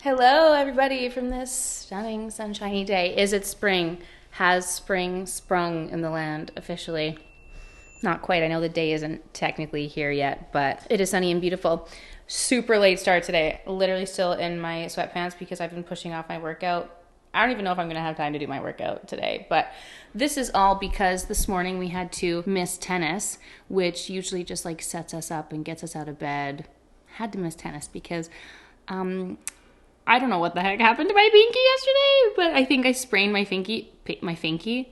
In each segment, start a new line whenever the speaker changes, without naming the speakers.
Hello, everybody, from this stunning, sunshiny day. Is it spring? Has spring sprung in the land officially? Not quite. I know the day isn't technically here yet, but it is sunny and beautiful. Super late start today. Literally still in my sweatpants because I've been pushing off my workout. I don't even know if I'm going to have time to do my workout today, but this is all because this morning we had to miss tennis, which usually just like sets us up and gets us out of bed. Had to miss tennis because I don't know what the heck happened to my pinky yesterday, but I think I sprained my pinky.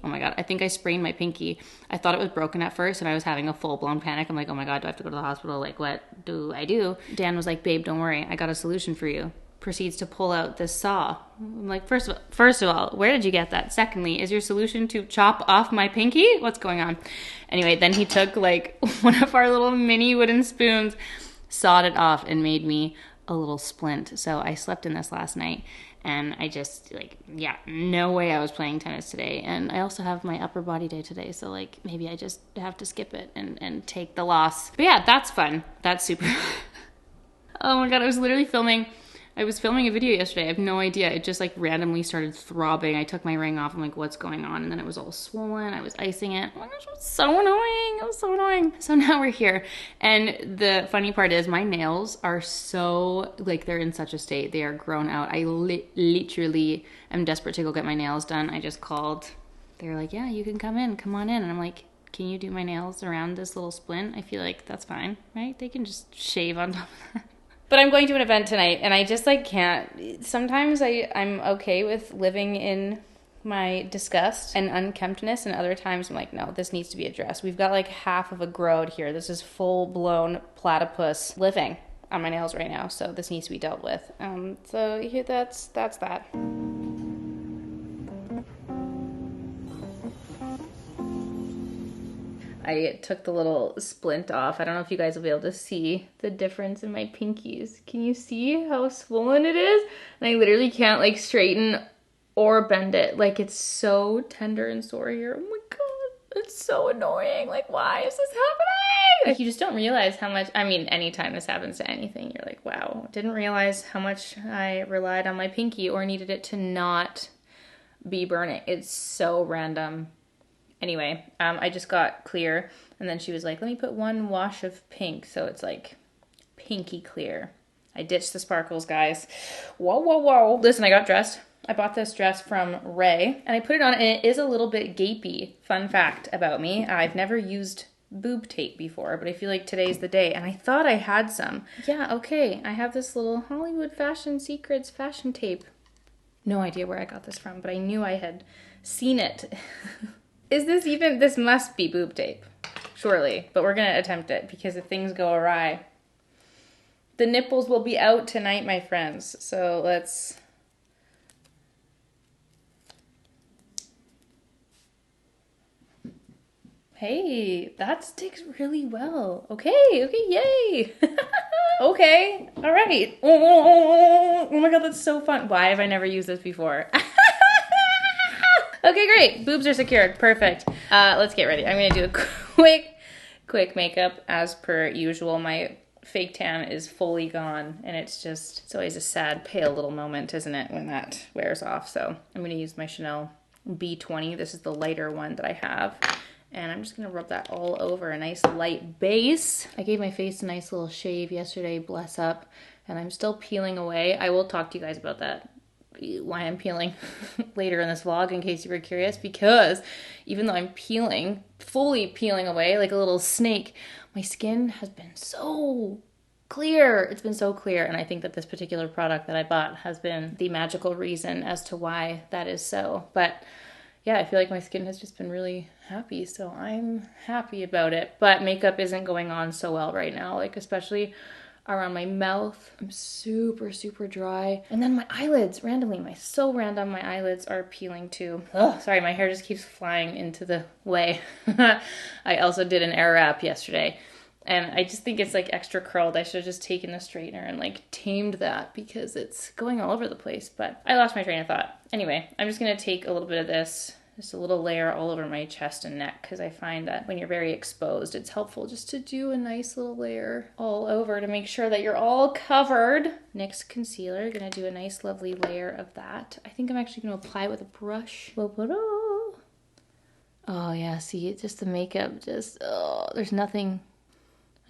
Oh my God. I think I sprained my pinky. I thought it was broken at first and I was having a full blown panic. I'm like, oh my God, do I have to go to the hospital? Like, what do I do? Dan was like, babe, don't worry. I got a solution for you. Proceeds to pull out this saw. I'm like, first of all, where did you get that? Secondly, is your solution to chop off my pinky? What's going on? Anyway, then he took like one of our little mini wooden spoons, sawed it off and made me a little splint. So I slept in this last night and I just no way I was playing tennis today. And I also have my upper body day today. So like maybe I just have to skip it and take the loss. But yeah, that's fun. That's super. Oh my God. I was filming a video yesterday. I have no idea. It just like randomly started throbbing. I took my ring off. I'm like, what's going on? And then it was all swollen. I was icing it. Oh my gosh, it was so annoying. It was so annoying. So now we're here. And the funny part is my nails are so, like, they're in such a state. They are grown out. I literally am desperate to go get my nails done. I just called. They're like, yeah, you can come on in. And I'm like, can you do my nails around this little splint? I feel like that's fine, right? They can just shave on top of that. But I'm going to an event tonight, and I just, like, can't. Sometimes I'm okay with living in my disgust and unkemptness, and other times I'm like, no, this needs to be addressed. We've got, like, half of a growth here. This is full-blown platypus living on my nails right now, so this needs to be dealt with. So yeah, that's that. I took the little splint off. I don't know if you guys will be able to see the difference in my pinkies. Can you see how swollen it is? And I literally can't like straighten or bend it. Like it's so tender and sore here. Oh my God, it's so annoying. Like why is this happening? Like you just don't realize how much, I mean, anytime this happens to anything, you're like, wow, didn't realize how much I relied on my pinky or needed it to not be burning. It's so random. Anyway, I just got clear, and then she was like, let me put one wash of pink, so it's like pinky clear. I ditched the sparkles, guys. Whoa. Listen, I got dressed. I bought this dress from Ray, and I put it on, and it is a little bit gapey. Fun fact about me, I've never used boob tape before, but I feel like today's the day, and I thought I had some. Yeah, okay, I have this little Hollywood Fashion Secrets fashion tape. No idea where I got this from, but I knew I had seen it. This must be boob tape, surely, but we're going to attempt it because if things go awry, the nipples will be out tonight, my friends. So let's, hey, that sticks really well. Okay, yay. Okay, all right. Oh my God, that's so fun. Why have I never used this before? Okay, great. Boobs are secured. Perfect. Let's get ready. I'm going to do a quick makeup as per usual. My fake tan is fully gone, and it's always a sad, pale little moment, isn't it, when that wears off? So I'm going to use my Chanel B20. This is the lighter one that I have. And I'm just going to rub that all over a nice light base. I gave my face a nice little shave yesterday, bless up, and I'm still peeling away. I will talk to you guys about that, why I'm peeling later in this vlog in case you were curious, because even though I'm fully peeling away like a little snake, my skin has been so clear. It's been so clear, and I think that this particular product that I bought has been the magical reason as to why that is so. But yeah, I feel like my skin has just been really happy, so I'm happy about it. But makeup isn't going on so well right now, like especially around my mouth. I'm super dry. And then my eyelids, randomly, my eyelids are peeling too. Oh, sorry, my hair just keeps flying into the way. I also did an air wrap yesterday, and I just think it's like extra curled. I should have just taken a straightener and like tamed that because it's going all over the place, but I lost my train of thought. Anyway, I'm just gonna take a little bit of this just a little layer all over my chest and neck, because I find that when you're very exposed, it's helpful just to do a nice little layer all over to make sure that you're all covered. NYX concealer, gonna do a nice lovely layer of that. I think I'm actually gonna apply it with a brush. Oh yeah, see, it's just the makeup, just, oh, there's nothing.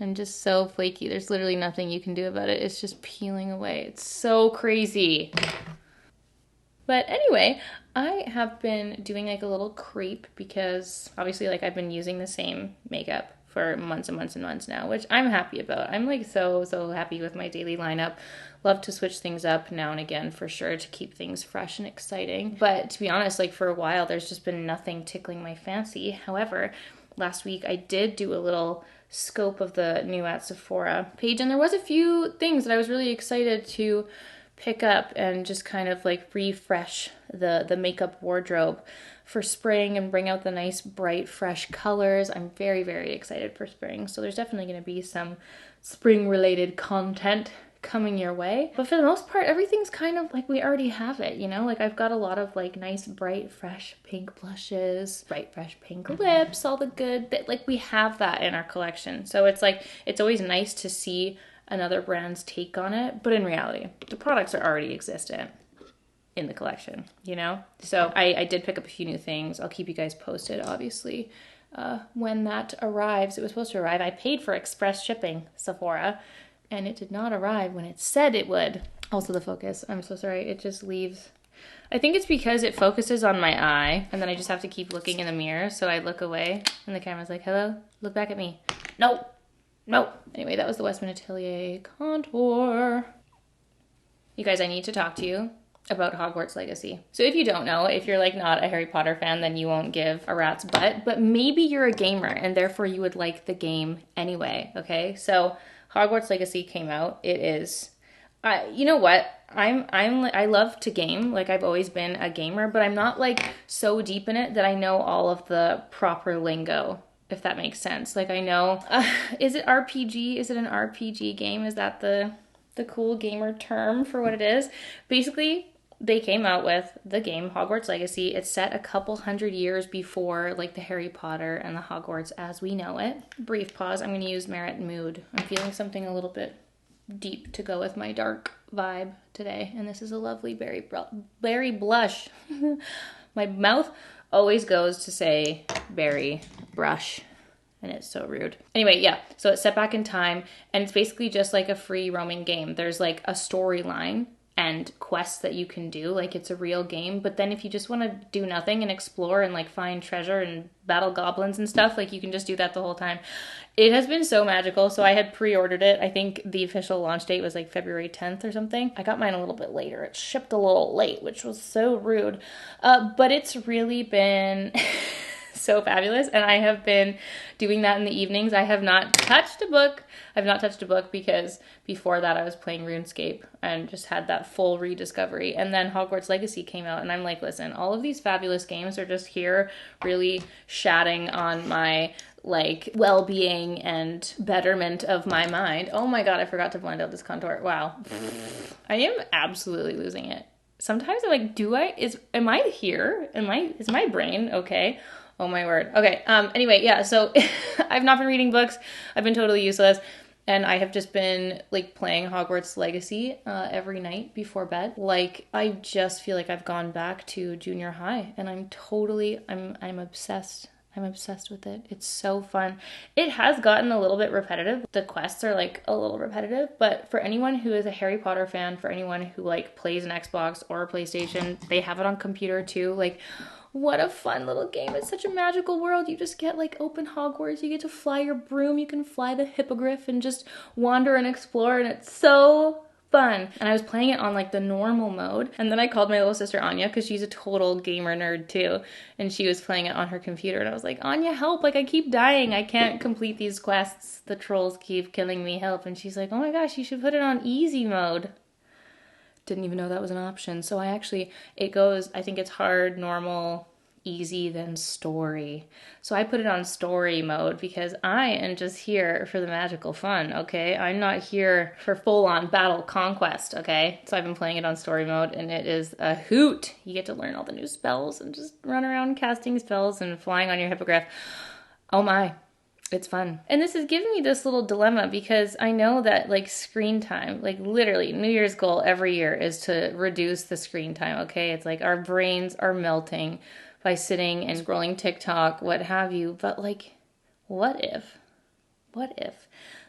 I'm just so flaky. There's literally nothing you can do about it. It's just peeling away. It's so crazy. But anyway, I have been doing like a little creep because obviously like I've been using the same makeup for months and months and months now, which I'm happy about. I'm like so happy with my daily lineup. Love to switch things up now and again for sure to keep things fresh and exciting. But to be honest, like for a while, there's just been nothing tickling my fancy. However, last week I did do a little scope of the new at Sephora page, and there was a few things that I was really excited to pick up and just kind of like refresh the makeup wardrobe for spring and bring out the nice bright fresh colors. I'm very excited for spring, so there's definitely going to be some spring related content coming your way. But for the most part, everything's kind of like we already have it, you know? Like I've got a lot of like nice bright fresh pink blushes, bright fresh pink lips, all the good that like we have that in our collection. So it's like it's always nice to see another brand's take on it, but in reality, the products are already existent in the collection, you know? So I did pick up a few new things. I'll keep you guys posted, obviously, when that arrives. It was supposed to arrive. I paid for express shipping, Sephora, and it did not arrive when it said it would. Also the focus, I'm so sorry, it just leaves. I think it's because it focuses on my eye, and then I just have to keep looking in the mirror, so I look away, and the camera's like, hello, look back at me. No. Anyway, that was the Westman Atelier contour. You guys, I need to talk to you about Hogwarts Legacy. So if you don't know, if you're like not a Harry Potter fan, then you won't give a rat's butt, but maybe you're a gamer and therefore you would like the game anyway, okay? So Hogwarts Legacy came out. It is, you know what? I love to game. Like I've always been a gamer, but I'm not like so deep in it that I know all of the proper lingo, if that makes sense. Like I know, is it RPG? Is it an RPG game? Is that the cool gamer term for what it is? Basically, they came out with the game Hogwarts Legacy. It's set a couple hundred years before like the Harry Potter and the Hogwarts as we know it. Brief pause. I'm going to use Merit Mood. I'm feeling something a little bit deep to go with my dark vibe today, and this is a lovely berry blush. My mouth always goes to say berry brush, and it's so rude. Anyway, yeah, so it's set back in time, and it's basically just like a free roaming game. There's like a storyline and quests that you can do, like it's a real game. But then if you just want to do nothing and explore and like find treasure and battle goblins and stuff, like you can just do that the whole time. It has been so magical. So I had pre-ordered it. I think the official launch date was like February 10th or something. I got mine a little bit later. It shipped a little late, which was so rude. But it's really been so fabulous, and I have been doing that in the evenings. I have not touched a book. I've not touched a book because before that I was playing RuneScape and just had that full rediscovery. And then Hogwarts Legacy came out, and I'm like, listen, all of these fabulous games are just here really shatting on my like well-being and betterment of my mind. Oh my god, I forgot to blend out this contour. Wow. I am absolutely losing it. Sometimes I'm like, am I here? Is my brain okay? Oh my word. Okay. Anyway, yeah, so I've not been reading books. I've been totally useless. And I have just been like playing Hogwarts Legacy every night before bed. Like I just feel like I've gone back to junior high, and I'm obsessed. I'm obsessed with it. It's so fun. It has gotten a little bit repetitive. The quests are like a little repetitive, but for anyone who is a Harry Potter fan, for anyone who like plays an Xbox or a PlayStation, they have it on computer too. Like, what a fun little game. It's such a magical world. You just get like open Hogwarts. You get to fly your broom. You can fly the hippogriff and just wander and explore, and it's so fun. And I was playing it on like the normal mode, and then I called my little sister Anya because she's a total gamer nerd too, and she was playing it on her computer, and I was like, Anya, help, like I keep dying, I can't complete these quests, the trolls keep killing me, help. And she's like, oh my gosh, you should put it on easy mode. Didn't even know that was an option. So it goes, I think it's hard, normal, easy than story. So I put it on story mode because I am just here for the magical fun, okay? I'm not here for full-on battle conquest, okay? So I've been playing it on story mode, and it is a hoot. You get to learn all the new spells and just run around casting spells and flying on your hippogriff. Oh my. It's fun. And this has given me this little dilemma because I know that like screen time, like literally New Year's goal every year is to reduce the screen time, okay? It's like our brains are melting by sitting and scrolling TikTok, what have you. But like, what if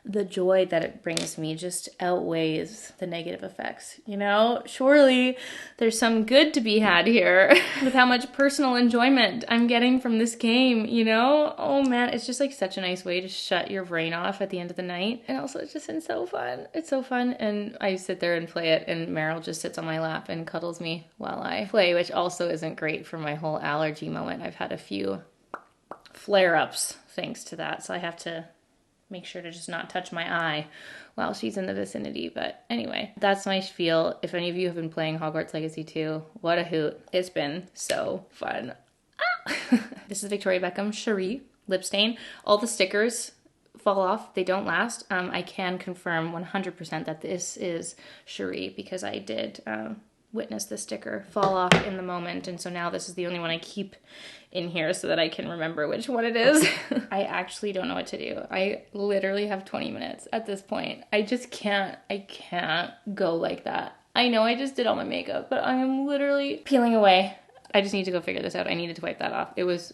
the joy that it brings me just outweighs the negative effects, you know? Surely there's some good to be had here with how much personal enjoyment I'm getting from this game, you know? Oh man, it's just like such a nice way to shut your brain off at the end of the night. And also it's just been so fun. It's so fun. And I sit there and play it, and Meryl just sits on my lap and cuddles me while I play, which also isn't great for my whole allergy moment. I've had a few flare-ups thanks to that, so I have to make sure to just not touch my eye while she's in the vicinity. But anyway, that's my spiel. If any of you have been playing Hogwarts Legacy 2, what a hoot. It's been so fun. This is Victoria Beckham Cherie lip stain. All the stickers fall off. They don't last. I can confirm 100% that this is Cherie because I did witness the sticker fall off in the moment. And so now this is the only one I keep in here so that I can remember which one it is. I actually don't know what to do. I literally have 20 minutes at this point. I can't go like that. I know I just did all my makeup, but I am literally peeling away. I just need to go figure this out. I needed to wipe that off.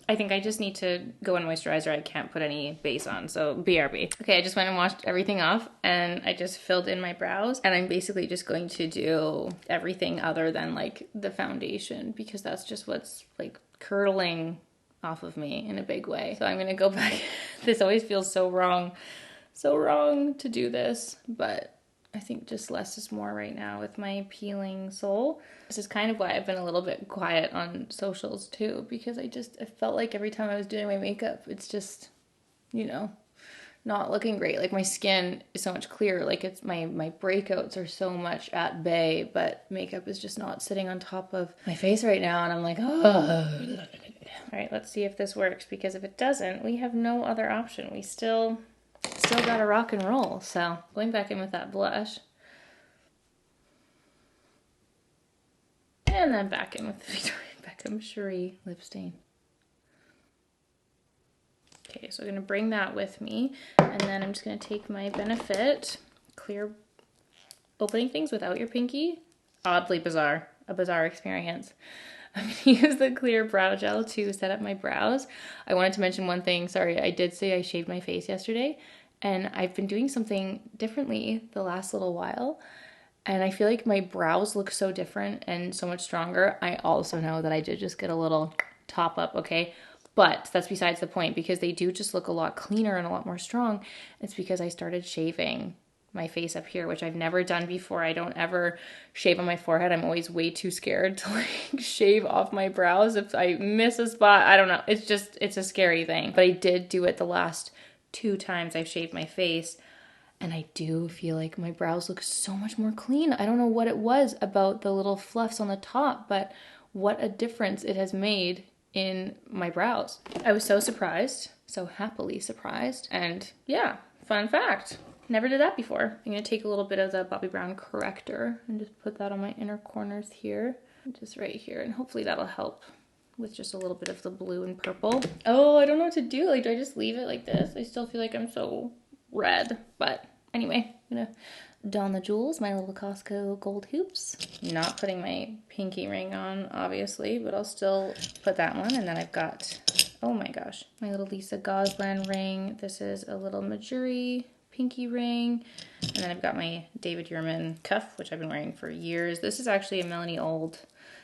I think I just need to go in moisturizer. I can't put any base on, so BRB. Okay, I just went and washed everything off, and I just filled in my brows, and I'm basically just going to do everything other than like the foundation because that's just what's like curdling off of me in a big way. So I'm gonna go back. This always feels so wrong to do this, but I think just less is more right now with my peeling soul. This is kind of why I've been a little bit quiet on socials too, because I felt like every time I was doing my makeup, it's just, you know, not looking great. Like my skin is so much clearer. Like it's my breakouts are so much at bay, but makeup is just not sitting on top of my face right now. And I'm like, oh. All right, let's see if this works, because if it doesn't, we have no other option. We still gotta rock and roll. So going back in with that blush, and then back in with the Victoria Beckham Cherie lip stain. Okay, so I'm gonna bring that with me, and then I'm just gonna take my Benefit clear opening things without your pinky. Oddly bizarre, a bizarre experience. I'm going to use the clear brow gel to set up my brows. I wanted to mention one thing. Sorry, I did say I shaved my face yesterday, and I've been doing something differently the last little while, and I feel like my brows look so different and so much stronger. I also know that I did just get a little top up, okay? But that's besides the point, because they do just look a lot cleaner and a lot more strong. It's because I started shaving my face up here, which I've never done before. I don't ever shave on my forehead. I'm always way too scared to like shave off my brows if I miss a spot. I don't know. It's a scary thing. But I did do it the last 2 times I've shaved my face, and I do feel like my brows look so much more clean. I don't know what it was about the little fluffs on the top, but what a difference it has made in my brows. I was so surprised, so happily surprised. And yeah, fun fact. Never did that before. I'm going to take a little bit of the Bobbi Brown corrector and just put that on my inner corners here, just right here, and hopefully that'll help with just a little bit of the blue and purple. Oh, I don't know what to do. Like, do I just leave it like this? I still feel like I'm so red, but anyway, I'm going to don the jewels, my little Costco gold hoops. Not putting my pinky ring on, obviously, but I'll still put that one. And then I've got, oh my gosh, my little Lisa Gosland ring. This is a little Majuri pinky ring, and then I've got my David Yurman cuff, which I've been wearing for years. This is actually a Melanie Old.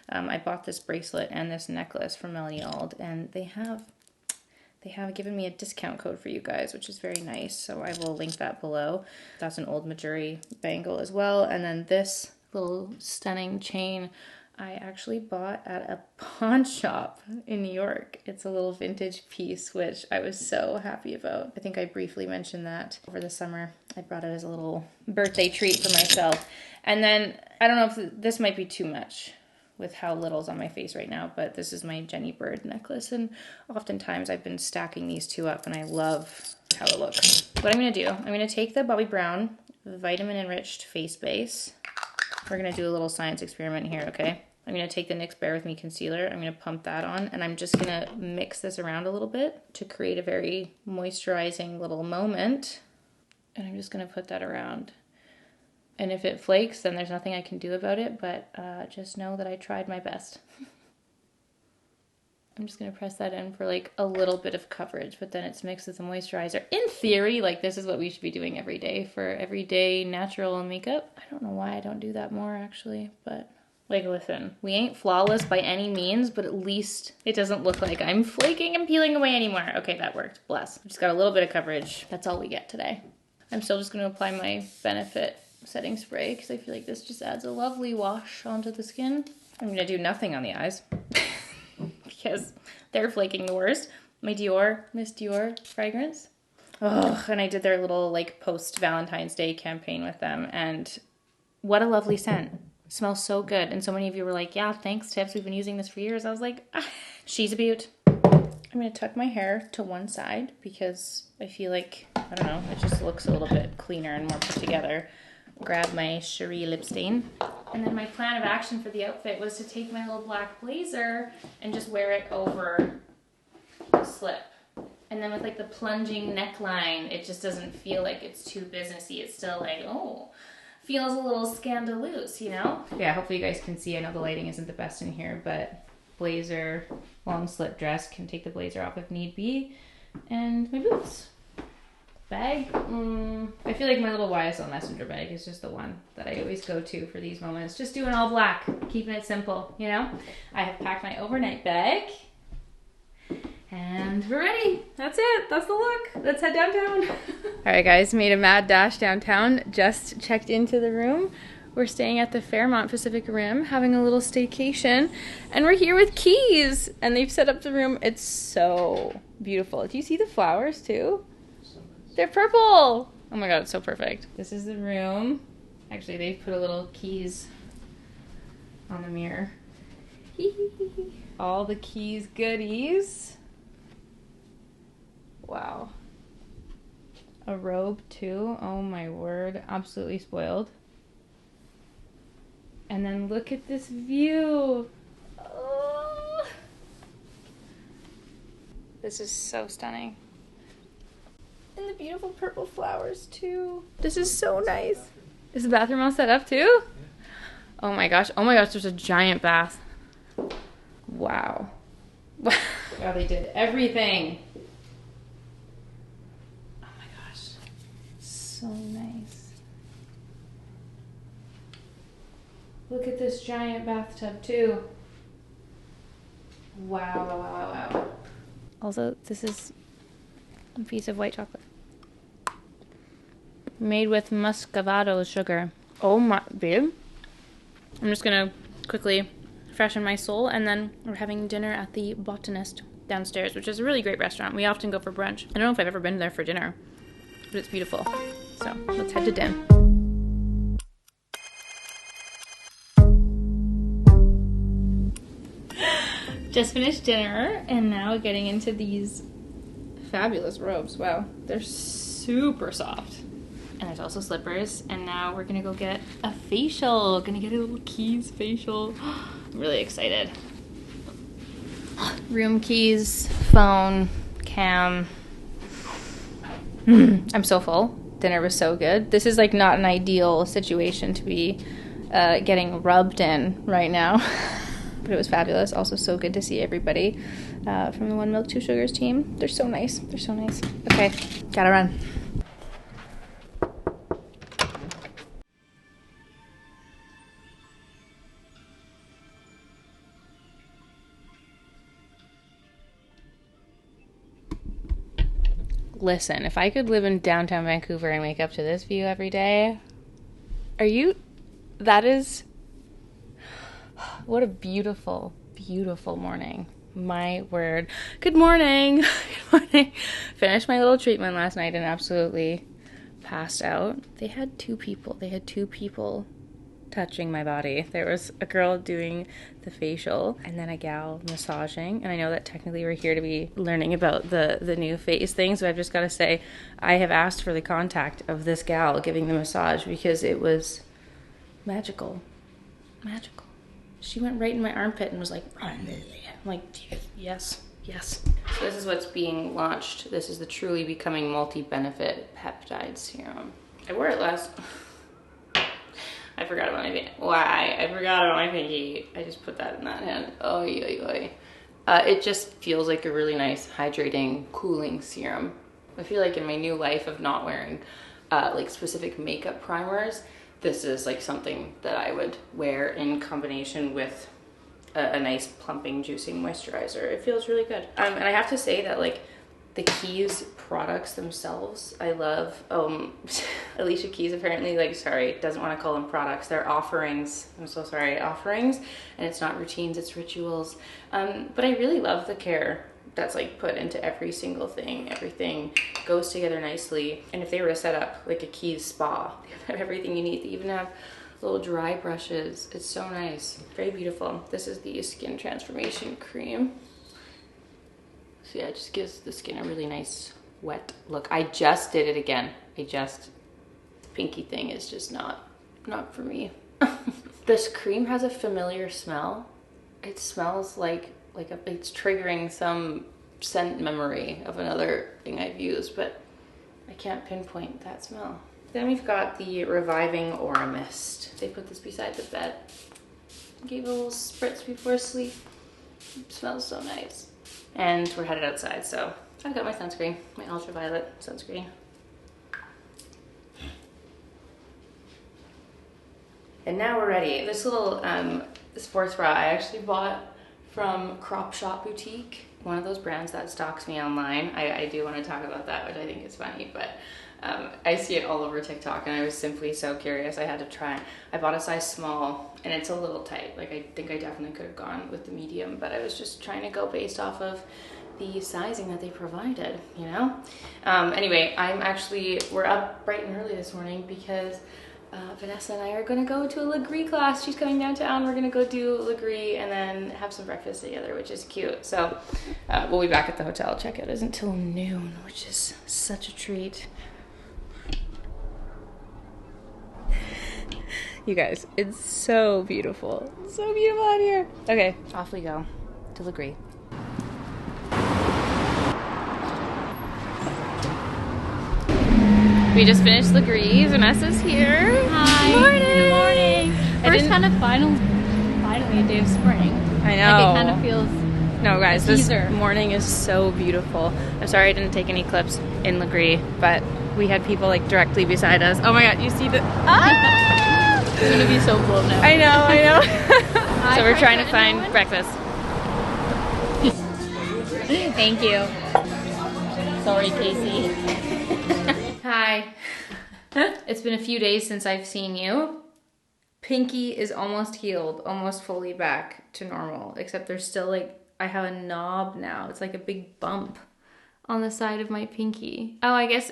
I bought this bracelet and this necklace from Melanie Old, and they have given me a discount code for you guys, which is very nice, so I will link that below. That's an old Majuri bangle as well. And then this little stunning chain I actually bought at a pawn shop in New York. It's a little vintage piece, which I was so happy about. I think I briefly mentioned that over the summer. I brought it as a little birthday treat for myself. And then, I don't know if this might be too much with how little's on my face right now, but this is my Jenny Bird necklace, and oftentimes I've been stacking these two up, and I love how it looks. What I'm gonna do, I'm gonna take the Bobbi Brown Vitamin Enriched Face Base. We're gonna do a little science experiment here, okay? I'm gonna take the NYX Bear With Me concealer, I'm gonna pump that on, and I'm just gonna mix this around a little bit to create a very moisturizing little moment. And I'm just gonna put that around. And if it flakes, then there's nothing I can do about it, but just know that I tried my best. I'm just gonna press that in for like a little bit of coverage, but then it's mixed with the moisturizer. In theory, like this is what we should be doing every day for everyday natural makeup. I don't know why I don't do that more actually, but like listen, we ain't flawless by any means, but at least it doesn't look like I'm flaking and peeling away anymore. Okay, that worked, bless. Just got a little bit of coverage. That's all we get today. I'm still just gonna apply my Benefit setting spray because I feel like this just adds a lovely wash onto the skin. I'm gonna do nothing on the eyes because they're flaking the worst. My Dior, Miss Dior fragrance. Oh, and I did their little like post Valentine's Day campaign with them, and what a lovely scent. It smells so good. And so many of you were like, yeah, thanks Tips, we've been using this for years. I was like, she's a beaut. I'm gonna tuck my hair to one side because I feel like, I don't know, it just looks a little bit cleaner and more put together. Grab my Cherie lip stain. And then my plan of action for the outfit was to take my little black blazer and just wear it over the slip. And then with like the plunging neckline, it just doesn't feel like it's too businessy. It's still like, oh, feels a little scandalous, you know? Yeah, hopefully you guys can see. I know the lighting isn't the best in here, but blazer, long slip dress, can take the blazer off if need be. And my boots. Bag, I feel like my little YSL Messenger bag is just the one that I always go to for these moments. Just doing all black, keeping it simple, you know? I have packed my overnight bag, and we're ready. That's it, that's the look. Let's head downtown. All right guys, made a mad dash downtown, just checked into the room. We're staying at the Fairmont Pacific Rim, having a little staycation, and we're here with Keys, and they've set up the room. It's so beautiful. Do you see the flowers too? They're purple! Oh my god, it's so perfect. This is the room. Actually, they put a little Keys on the mirror. All the Keys goodies. Wow. A robe too. Oh my word. Absolutely spoiled. And then look at this view. Oh. This is so stunning. And the beautiful purple flowers too. This is so nice. Is the bathroom all set up too? Yeah. Oh my gosh, there's a giant bath. Wow. Wow, they did everything. Oh my gosh, so nice. Look at this giant bathtub too. Wow, wow, wow, wow. Also, this is a piece of white chocolate. Made with muscovado sugar. Oh my, babe. I'm just gonna quickly freshen my soul, and then we're having dinner at the Botanist downstairs, which is a really great restaurant. We often go for brunch. I don't know if I've ever been there for dinner, but it's beautiful. So let's head to din. Just finished dinner, and now getting into these fabulous robes. Wow, they're super soft. And there's also slippers, and now we're gonna go get a facial. Gonna get a little Keys facial. I'm really excited. Room keys, phone, cam. I'm so full. Dinner was so good. This is like not an ideal situation to be getting rubbed in right now. But it was fabulous. Also so good to see everybody from the One Milk Two Sugars team. They're so nice. They're so nice. Okay, gotta run. Listen, if I could live in downtown Vancouver and wake up to this view every day, that is, what a beautiful, beautiful morning. My word. Good morning. Good morning. Finished my little treatment last night and absolutely passed out. They had two people touching my body. There was a girl doing the facial and then a gal massaging. And I know that technically we're here to be learning about the new face things, but I've just got to say, I have asked for the contact of this gal giving the massage because it was magical. Magical. She went right in my armpit and was like, I'm like, yes. Yes. So this is what's being launched. This is the Truly Becoming Multi-Benefit Peptide Serum. I wore it last... I forgot about my pinky. Why? I forgot about my pinky. I just put that in that hand. Oh, it just feels like a really nice, hydrating, cooling serum. I feel like in my new life of not wearing like specific makeup primers, this is like something that I would wear in combination with a nice plumping, juicing moisturizer. It feels really good. And I have to say that like the Keys products themselves, I love. Alicia Keys apparently, like, sorry, doesn't want to call them products. They're offerings. I'm so sorry, offerings. And it's not routines, it's rituals. But I really love the care that's like put into every single thing. Everything goes together nicely. And if they were to set up like a Keys spa, they have everything you need. They even have little dry brushes. It's so nice. Very beautiful. This is the Skin Transformation Cream. So yeah, it just gives the skin a really nice wet look. I just did it again. The pinky thing is just not for me. This cream has a familiar smell. It smells like it's triggering some scent memory of another thing I've used, but I can't pinpoint that smell. Then we've got the Reviving Aura Mist. They put this beside the bed. Gave a little spritz before sleep. It smells so nice. And we're headed outside, so I've got my sunscreen, my ultraviolet sunscreen. And now we're ready. This little sports bra I actually bought from Crop Shop Boutique, one of those brands that stalks me online. I do want to talk about that, which I think is funny, but I see it all over TikTok and I was simply so curious. I had to try. I bought a size small and it's a little tight. Like I think I definitely could have gone with the medium, but I was just trying to go based off of the sizing that they provided, you know? Anyway, we're up bright and early this morning because Vanessa and I are gonna go to a Legree class. She's coming downtown. We're gonna go do Legree and then have some breakfast together, which is cute. So we'll be back at the hotel. Checkout isn't until noon, which is such a treat. You guys, it's so beautiful. It's so beautiful out here. Okay, off we go to Legree. We just finished Legree. Vanessa's here.
Hi.
Morning.
Good morning. First kind of finally a day of spring.
I know.
Like it kind of feels.
No, guys, this morning is so beautiful. I'm sorry I didn't take any clips in Legree, but we had people like directly beside us. Oh my God, you see the... Ah!
It's gonna be so cool now.
I know. So we're trying to find breakfast. Thank you.
Sorry, Casey.
Hi. It's been a few days since I've seen you. Pinky is almost healed, almost fully back to normal, except there's still like, I have a knob now. It's like a big bump on the side of my pinky. Oh, I guess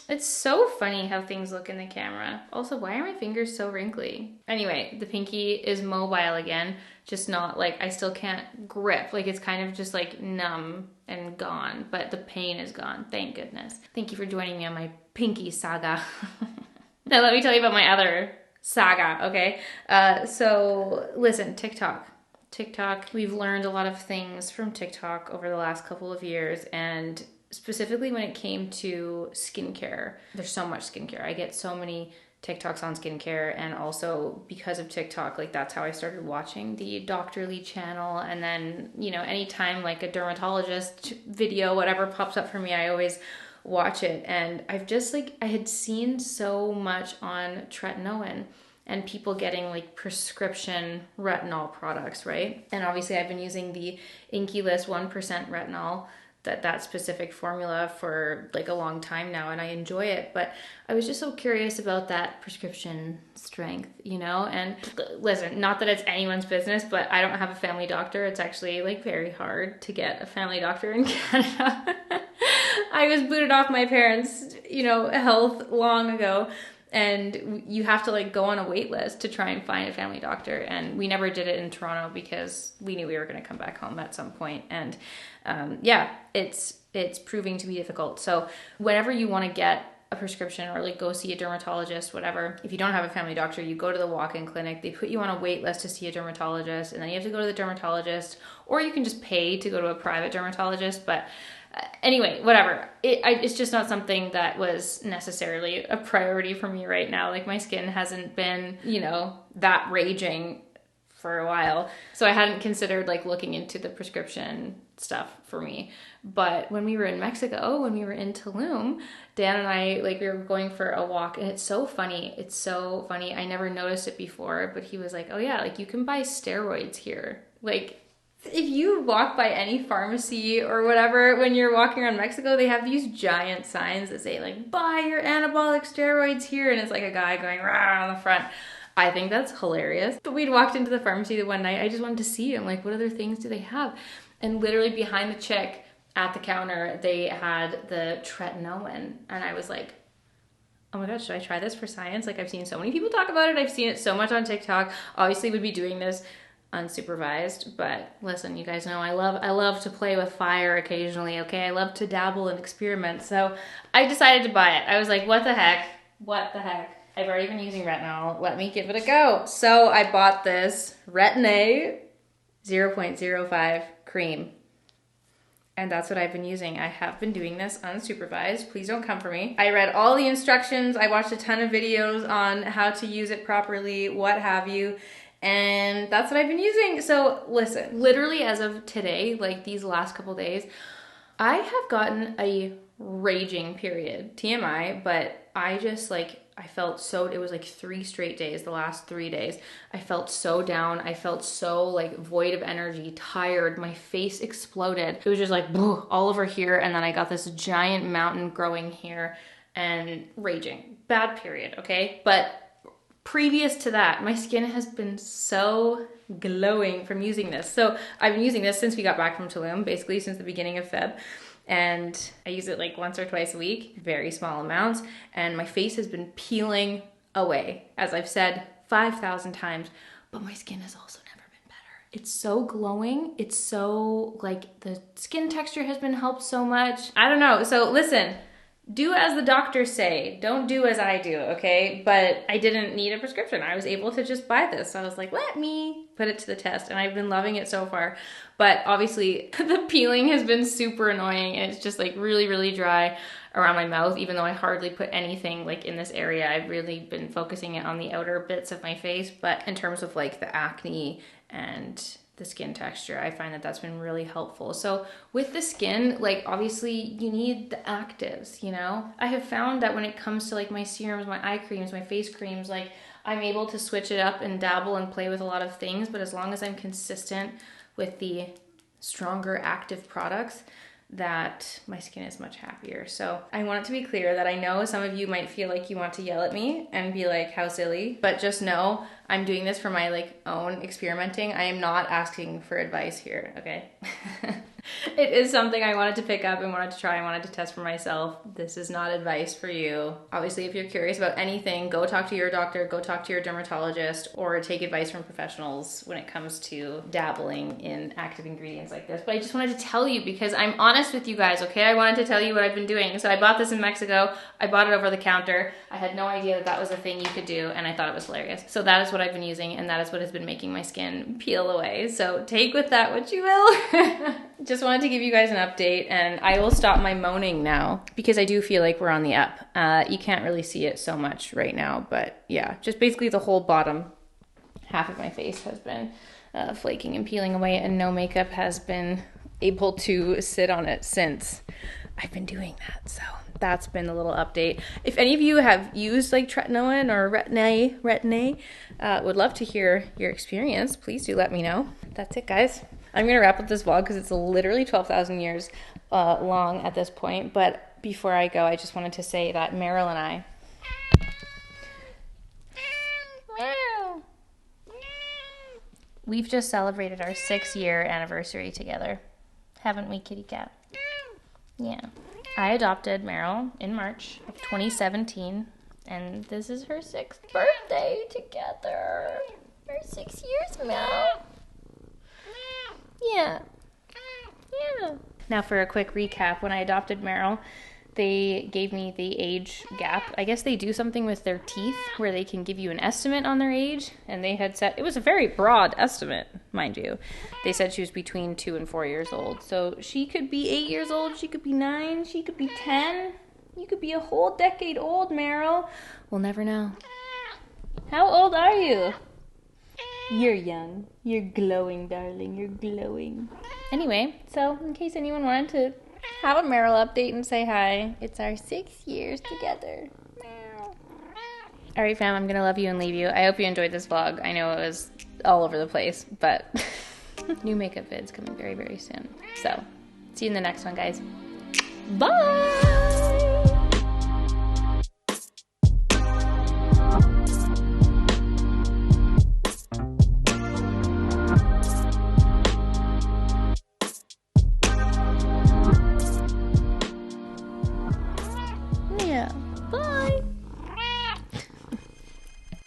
it's so funny how things look in the camera. Also, why are my fingers so wrinkly? Anyway, the pinky is mobile again, just not like, I still can't grip. Like it's kind of just like numb and gone, but the pain is gone, thank goodness. Thank you for joining me on my pinky saga. Now let me tell you about my other saga, okay? So listen, TikTok, we've learned a lot of things from TikTok over the last couple of years, and specifically when it came to skincare. There's so much skincare. I get so many TikToks on skincare, and also because of TikTok, like that's how I started watching the Dr. Lee channel. And then, you know, anytime like a dermatologist video, whatever pops up for me, I always watch it. And I've just like, I had seen so much on tretinoin and people getting like prescription retinol products, right? And obviously I've been using the Inky List 1% retinol, that specific formula, for like a long time now, and I enjoy it. But I was just so curious about that prescription strength, you know? And listen, not that it's anyone's business, but I don't have a family doctor. It's actually like very hard to get a family doctor in Canada. I was booted off my parents', you know, health long ago. And you have to like go on a wait list to try and find a family doctor. And we never did it in Toronto because we knew we were going to come back home at some point. And yeah, it's proving to be difficult. So whenever you want to get a prescription or like go see a dermatologist, whatever, if you don't have a family doctor, you go to the walk-in clinic, they put you on a wait list to see a dermatologist, and then you have to go to the dermatologist, or you can just pay to go to a private dermatologist. But anyway, whatever. It's just not something that was necessarily a priority for me right now. Like my skin hasn't been, you know, that raging for a while. So I hadn't considered like looking into the prescription stuff for me. But when we were in Mexico, when we were in Tulum, Dan and I, like we were going for a walk, and it's so funny. It's so funny. I never noticed it before, but he was like, oh yeah, like you can buy steroids here. Like if you walk by any pharmacy or whatever, when you're walking around Mexico, they have these giant signs that say like, buy your anabolic steroids here. And it's like a guy going rah on the front. I think that's hilarious. But we'd walked into the pharmacy the one night. I just wanted to see them. Like, what other things do they have? And literally behind the chick at the counter, they had the tretinoin. And I was like, oh my God, should I try this for science? Like I've seen so many people talk about it. I've seen it so much on TikTok. Obviously would be doing this unsupervised, but listen, you guys know I love to play with fire occasionally, okay? I love to dabble and experiment. So I decided to buy it. I was like, what the heck? I've already been using retinol. Let me give it a go. So I bought this Retin-A 0.05 cream. And that's what I've been using. I have been doing this unsupervised. Please don't come for me. I read all the instructions. I watched a ton of videos on how to use it properly, what have you. And that's what I've been using. So listen, literally as of today, like these last couple days, I have gotten a raging period, TMI, but I just like, I felt so, it was like 3 straight days, the last 3 days. I felt so down. I felt so like void of energy, tired. My face exploded. It was just like all over here. And then I got this giant mountain growing here and raging. Bad period, okay? But previous to that, my skin has been so glowing from using this. So I've been using this since we got back from Tulum, basically since the beginning of Feb. And I use it like once or twice a week, very small amounts. And my face has been peeling away, as I've said 5,000 times, but my skin has also never been better. It's so glowing. It's so like the skin texture has been helped so much. I don't know. So listen, do as the doctors say. Don't do as I do, okay? But I didn't need a prescription. I was able to just buy this. So I was like, let me put it to the test. And I've been loving it so far. But obviously the peeling has been super annoying. And it's just like really, really dry around my mouth, even though I hardly put anything like in this area. I've really been focusing it on the outer bits of my face. But in terms of like the acne and the skin texture, I find that that's been really helpful. So with the skin, like obviously you need the actives, you know? I have found that when it comes to like my serums, my eye creams, my face creams, like I'm able to switch it up and dabble and play with a lot of things, but as long as I'm consistent with the stronger active products, that my skin is much happier. So I want it to be clear that I know some of you might feel like you want to yell at me and be like, how silly, but just know I'm doing this for my like own experimenting. I am not asking for advice here, okay? It is something I wanted to pick up and wanted to try and wanted to test for myself. This is not advice for you. Obviously, if you're curious about anything, go talk to your doctor, go talk to your dermatologist, or take advice from professionals when it comes to dabbling in active ingredients like this. But I just wanted to tell you because I'm honest with you guys, okay? I wanted to tell you what I've been doing. So I bought this in Mexico. I bought it over the counter. I had no idea that that was a thing you could do, and I thought it was hilarious. So that is what I've been using, and that is what has been making my skin peel away. So take with that what you will. Just wanted to give you guys an update, and I will stop my moaning now because I do feel like we're on the up. You can't really see it so much right now, but yeah, just basically the whole bottom half of my face has been flaking and peeling away, and no makeup has been able to sit on it since I've been doing that. So that's been a little update. If any of you have used like tretinoin or Retin-A, would love to hear your experience. Please do let me know. That's it, guys. I'm going to wrap up this vlog because it's literally 12,000 years long at this point. But before I go, I just wanted to say that Meryl and I... We've just celebrated our 6-year anniversary together. Haven't we, kitty cat? Yeah. I adopted Meryl in March of 2017.
And this is her 6th birthday together. We're 6 years now. Yeah. Yeah.
Now for a quick recap, when I adopted Meryl, they gave me the age gap. I guess they do something with their teeth where they can give you an estimate on their age. And they had set, it was a very broad estimate, mind you. They said she was between 2 and 4 years old. So she could be 8 years old, she could be 9, she could be 10. You could be a whole decade old, Meryl. We'll never know. How old are you? You're young. You're glowing, darling. You're glowing. Anyway, so in case anyone wanted to have a Meryl update and say hi, it's our 6 years together. All right, fam, I'm going to love you and leave you. I hope you enjoyed this vlog. I know it was all over the place, but new makeup vids coming very, very soon. So, see you in the next one, guys. Bye!